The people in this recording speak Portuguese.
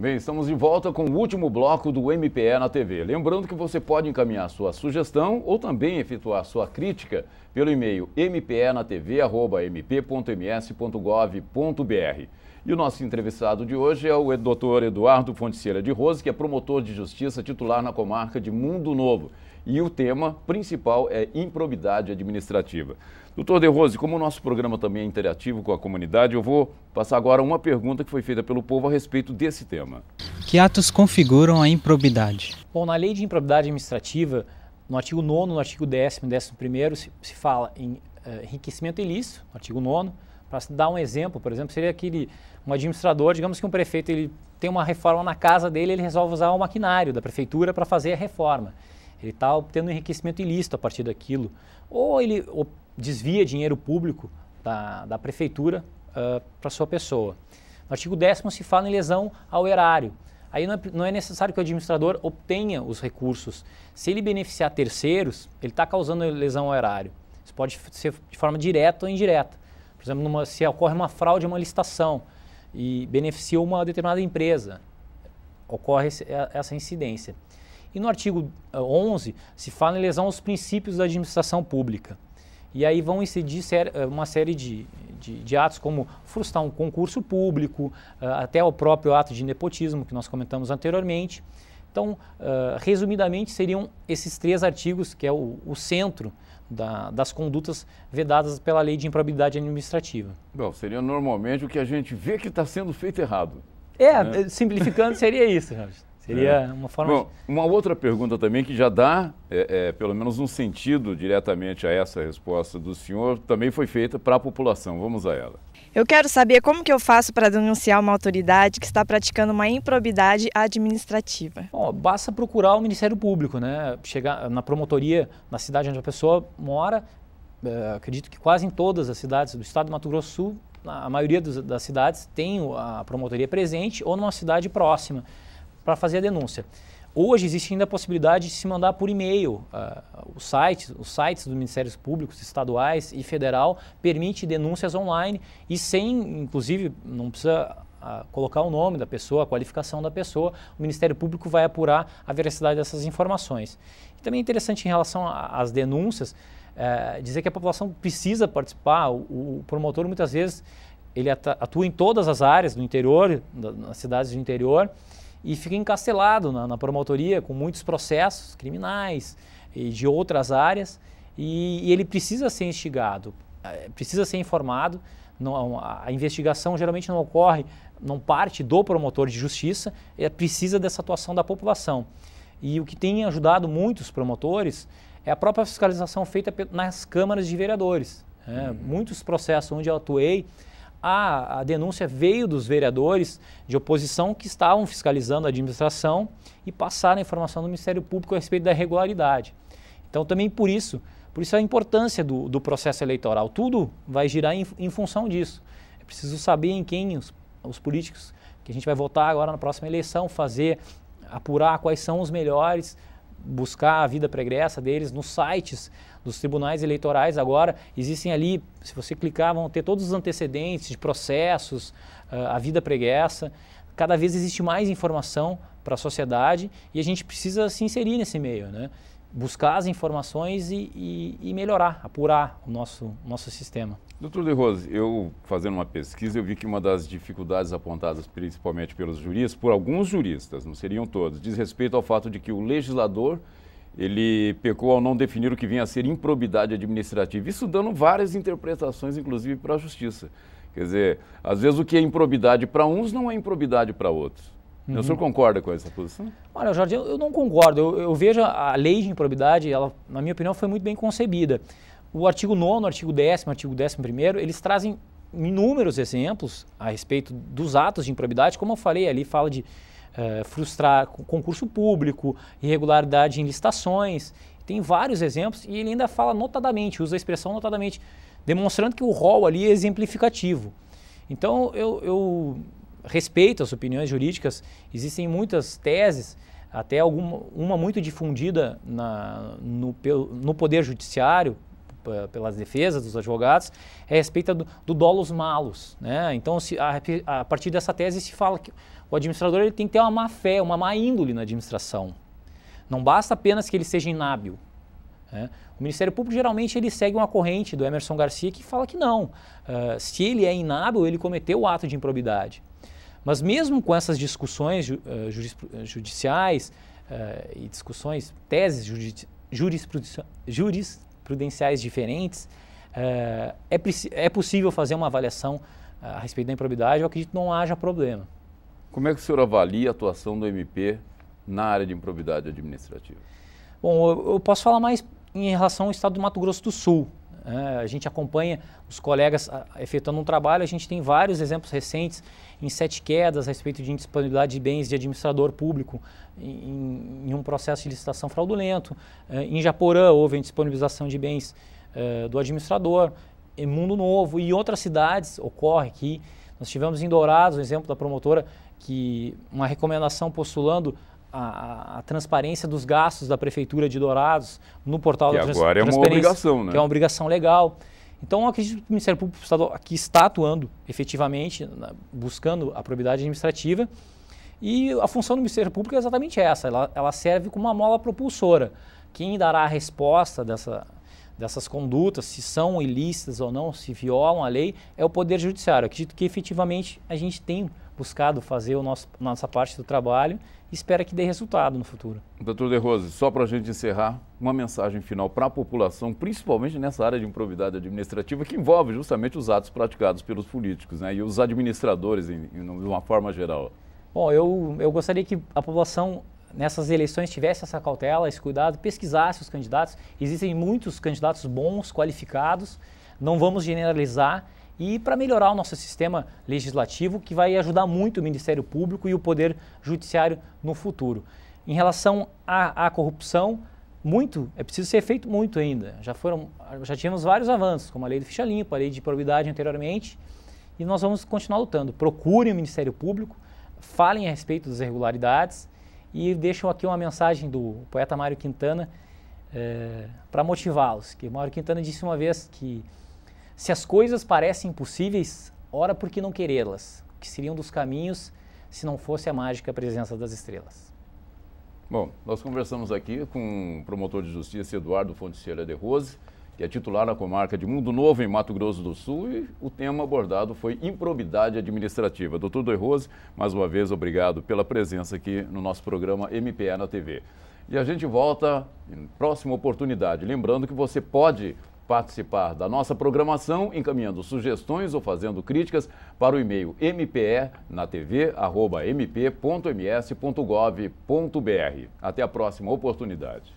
bem, estamos de volta com o último bloco do MPE na TV. Lembrando que você pode encaminhar sua sugestão ou também efetuar sua crítica pelo e-mail mpenatv@mp.ms.gov.br. E o nosso entrevistado de hoje é o Dr. Eduardo Fontecilha de Rose, que é promotor de justiça titular na comarca de Mundo Novo. E o tema principal é improbidade administrativa. Doutor De Rose, como o nosso programa também é interativo com a comunidade, eu vou passar agora uma pergunta que foi feita pelo povo a respeito desse tema. Que atos configuram a improbidade? Bom, na lei de improbidade administrativa, no artigo 9º, no artigo 10º e 11º, se fala em enriquecimento ilícito, no artigo 9º. Para dar um exemplo, por exemplo, seria um administrador, digamos que um prefeito ele tem uma reforma na casa dele, ele resolve usar o maquinário da prefeitura para fazer a reforma. Ele está obtendo um enriquecimento ilícito a partir daquilo. Ou ele desvia dinheiro público da prefeitura para a sua pessoa. No artigo 10º se fala em lesão ao erário. Aí não é necessário que o administrador obtenha os recursos. Se ele beneficiar terceiros, ele está causando lesão ao erário. Isso pode ser de forma direta ou indireta. Por exemplo, se ocorre uma fraude a uma licitação e beneficia uma determinada empresa, ocorre essa incidência. E no artigo 11 se fala em lesão aos princípios da administração pública. E aí vão incidir uma série de atos como frustrar um concurso público, até o próprio ato de nepotismo que nós comentamos anteriormente. Então, resumidamente, seriam esses 3 artigos que é o centro das condutas vedadas pela lei de improbidade administrativa. Bom, seria normalmente o que a gente vê que está sendo feito errado. Né? Simplificando, seria isso, Jorge. Seria uma forma... Bom, uma outra pergunta também que já dá, pelo menos um sentido diretamente a essa resposta do senhor, também foi feita para a população. Vamos a ela. Eu quero saber como que eu faço para denunciar uma autoridade que está praticando uma improbidade administrativa. Bom, basta procurar o Ministério Público, né? Chegar na promotoria, na cidade onde a pessoa mora, acredito que quase em todas as cidades do estado do Mato Grosso do Sul, a maioria das cidades tem a promotoria presente ou numa cidade próxima para fazer a denúncia. Hoje existe ainda a possibilidade de se mandar por e-mail. Os sites dos Ministérios Públicos, estaduais e federal, permite denúncias online e sem, inclusive, não precisa colocar o nome da pessoa, a qualificação da pessoa, o Ministério Público vai apurar a veracidade dessas informações. E também é interessante em relação às denúncias, dizer que a população precisa participar. O promotor muitas vezes ele atua em todas as áreas do interior, nas cidades do interior, e fica encastelado na promotoria com muitos processos criminais e de outras áreas e ele precisa ser instigado, precisa ser informado. A investigação geralmente não parte do promotor de justiça, precisa dessa atuação da população. E o que tem ajudado muitos promotores é a própria fiscalização feita nas câmaras de vereadores. Muitos processos onde eu atuei, a denúncia veio dos vereadores de oposição que estavam fiscalizando a administração e passaram a informação do Ministério Público a respeito da irregularidade. Então, também por isso a importância do processo eleitoral. Tudo vai girar em função disso. É preciso saber em quem os políticos que a gente vai votar agora na próxima eleição, apurar quais são os melhores, buscar a vida pregressa deles nos sites dos tribunais eleitorais. Agora existem ali, se você clicar, vão ter todos os antecedentes de processos, a vida pregressa. Cada vez existe mais informação para a sociedade e a gente precisa se inserir nesse meio, né? Buscar as informações e melhorar, apurar o nosso sistema. Doutor De Rose, eu fazendo uma pesquisa, eu vi que uma das dificuldades apontadas principalmente pelos juristas, por alguns juristas, não seriam todos, diz respeito ao fato de que o legislador, ele pecou ao não definir o que vinha a ser improbidade administrativa, isso dando várias interpretações, inclusive para a justiça. Quer dizer, às vezes o que é improbidade para uns não é improbidade para outros. O senhor concorda com essa posição? Olha, Jorge, eu não concordo. Eu vejo a lei de improbidade, ela, na minha opinião, foi muito bem concebida. O artigo 9º, o artigo 10º, o artigo 11º, eles trazem inúmeros exemplos a respeito dos atos de improbidade. Como eu falei ali, fala de frustrar concurso público, irregularidade em licitações. Tem vários exemplos e ele ainda fala notadamente, usa a expressão notadamente, demonstrando que o rol ali é exemplificativo. Então, eu respeito as opiniões jurídicas, existem muitas teses, até uma muito difundida no Poder Judiciário, pelas defesas dos advogados é a respeito do dolus malus, né? Então, a partir dessa tese se fala que o administrador ele tem que ter uma má fé, uma má índole na administração. Não basta apenas que ele seja inábil, né? O Ministério Público geralmente ele segue uma corrente do Emerson Garcia que fala que não. Se ele é inábil, ele cometeu o ato de improbidade. Mas mesmo com essas discussões judiciais e discussões, teses jurisprudenciais diferentes, é possível fazer uma avaliação a respeito da improbidade. Eu acredito que não haja problema. Como é que o senhor avalia a atuação do MP na área de improbidade administrativa? Bom, eu posso falar mais em relação ao estado do Mato Grosso do Sul. A gente acompanha os colegas efetuando um trabalho, a gente tem vários exemplos recentes em 7 quedas a respeito de indisponibilidade de bens de administrador público em um processo de licitação fraudulento. Em Japorã houve a indisponibilização de bens do administrador. Em Mundo Novo e outras cidades ocorre que nós tivemos em Dourados, o exemplo da promotora, que uma recomendação postulando a transparência dos gastos da Prefeitura de Dourados no portal da Transparência. Agora é uma obrigação, né? Que é uma obrigação legal. Então, eu acredito que o Ministério Público Estadual aqui está atuando efetivamente, buscando a probidade administrativa. E a função do Ministério Público é exatamente essa, ela serve como uma mola propulsora. Quem dará a resposta dessas condutas, se são ilícitas ou não, se violam a lei, é o Poder Judiciário. Eu acredito que efetivamente a gente tem buscado fazer nossa parte do trabalho e espera que dê resultado no futuro. Doutor De Rose, só para a gente encerrar, uma mensagem final para a população, principalmente nessa área de improbidade administrativa, que envolve justamente os atos praticados pelos políticos, né, e os administradores de uma forma geral. Bom, eu gostaria que a população nessas eleições tivesse essa cautela, esse cuidado, pesquisasse os candidatos. Existem muitos candidatos bons, qualificados, não vamos generalizar. E para melhorar o nosso sistema legislativo, que vai ajudar muito o Ministério Público e o Poder Judiciário no futuro. Em relação à corrupção, é preciso ser feito muito ainda. Já tivemos vários avanços, como a lei do ficha limpa, a lei de probidade anteriormente, e nós vamos continuar lutando. Procurem o Ministério Público, falem a respeito das irregularidades e deixam aqui uma mensagem do poeta Mário Quintana para motivá-los. Que Mário Quintana disse uma vez que se as coisas parecem impossíveis, ora por que não querê-las? Que seriam dos caminhos se não fosse a mágica presença das estrelas. Bom, nós conversamos aqui com o promotor de justiça Eduardo Fontecilla de Rose, que é titular na comarca de Mundo Novo, em Mato Grosso do Sul, e o tema abordado foi improbidade administrativa. Doutor De Rose, mais uma vez, obrigado pela presença aqui no nosso programa MPE na TV. E a gente volta em próxima oportunidade. Lembrando que você pode participar da nossa programação encaminhando sugestões ou fazendo críticas para o e-mail mpenatv@mp.ms.gov.br. Até a próxima oportunidade.